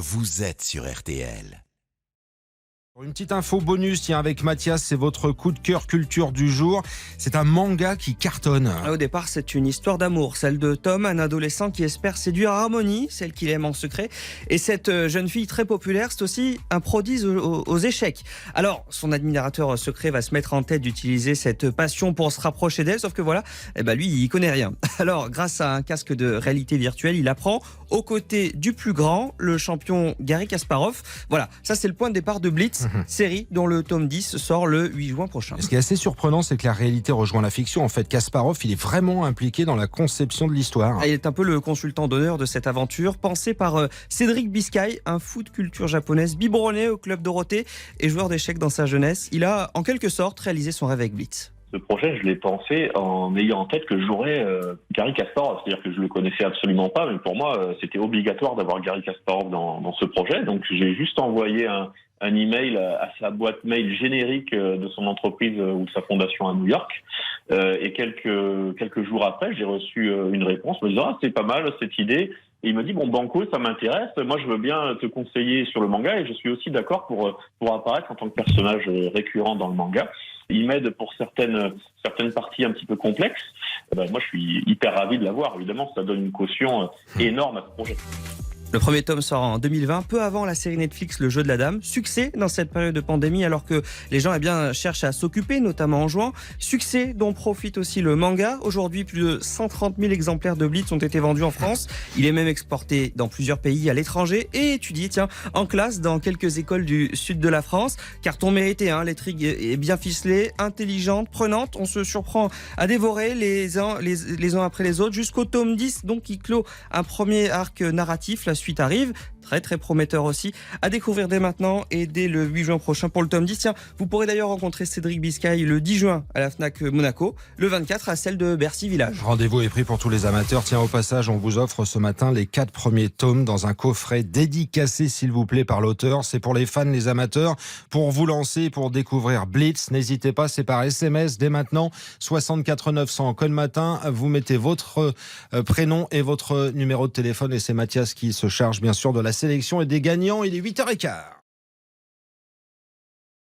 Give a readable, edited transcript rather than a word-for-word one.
vous êtes sur RTL. Une petite info bonus, tiens, avec Mathias, c'est votre coup de cœur culture du jour. C'est un manga qui cartonne. Au départ, c'est une histoire d'amour, celle de Tom, un adolescent qui espère séduire Harmony, celle qu'il aime en secret. Et cette jeune fille très populaire, c'est aussi un prodige aux échecs. Alors, son admirateur secret va se mettre en tête d'utiliser cette passion pour se rapprocher d'elle, sauf que voilà, lui, il connaît rien. Alors, grâce à un casque de réalité virtuelle, il apprend aux côtés du plus grand, le champion Garry Kasparov. Voilà, ça c'est le point de départ de Blitz, série dont le tome 10 sort le 8 juin prochain. Ce qui est assez surprenant, c'est que la réalité rejoint la fiction. En fait, Kasparov, il est vraiment impliqué dans la conception de l'histoire. Il est un peu le consultant d'honneur de cette aventure, pensée par Cédric Biscay, un fou de culture japonaise, biberonné au club Dorothée et joueur d'échecs dans sa jeunesse. Il a en quelque sorte réalisé son rêve avec Blitz. Ce projet, je l'ai pensé en ayant en tête que j'aurais Garry Kasparov. C'est-à-dire que je le connaissais absolument pas, mais pour moi, c'était obligatoire d'avoir Garry Kasparov dans ce projet. Donc, j'ai juste envoyé un email à sa boîte mail générique de son entreprise ou de sa fondation à New York. Et quelques jours après, j'ai reçu une réponse me disant « Ah, c'est pas mal cette idée ». Et il me dit « Bon, Banco, ça m'intéresse. Moi, je veux bien te conseiller sur le manga et je suis aussi d'accord pour apparaître en tant que personnage récurrent dans le manga. » Il m'aide pour certaines parties un petit peu complexes. Moi, je suis hyper ravi de l'avoir. Évidemment, ça donne une caution énorme à ce projet. Le premier tome sort en 2020, peu avant la série Netflix Le Jeu de la Dame. Succès dans cette période de pandémie alors que les gens cherchent à s'occuper, notamment en juin. Succès dont profite aussi le manga. Aujourd'hui, plus de 130 000 exemplaires de Blitz ont été vendus en France. Il est même exporté dans plusieurs pays à l'étranger et étudié en classe dans quelques écoles du sud de la France. Carton mérité, l'intrigue est bien ficelée, intelligente, prenante. On se surprend à dévorer les uns après les autres jusqu'au tome 10, donc qui clôt un premier arc narratif. La suite arrive, très prometteur aussi, à découvrir dès maintenant et dès le 8 juin prochain pour le tome 10. Tiens, vous pourrez d'ailleurs rencontrer Cédric Biscay le 10 juin à la Fnac Monaco, le 24 à celle de Bercy Village. Rendez-vous est pris pour tous les amateurs. Tiens, au passage, on vous offre ce matin les 4 premiers tomes dans un coffret dédicacé, s'il vous plaît, par l'auteur. C'est pour les fans, les amateurs, pour vous lancer, pour découvrir Blitz. N'hésitez pas, c'est par SMS dès maintenant, 64 900, code matin. Vous mettez votre prénom et votre numéro de téléphone et c'est Mathias qui se charge bien sûr de la sélection et des gagnants. Il est 8h15.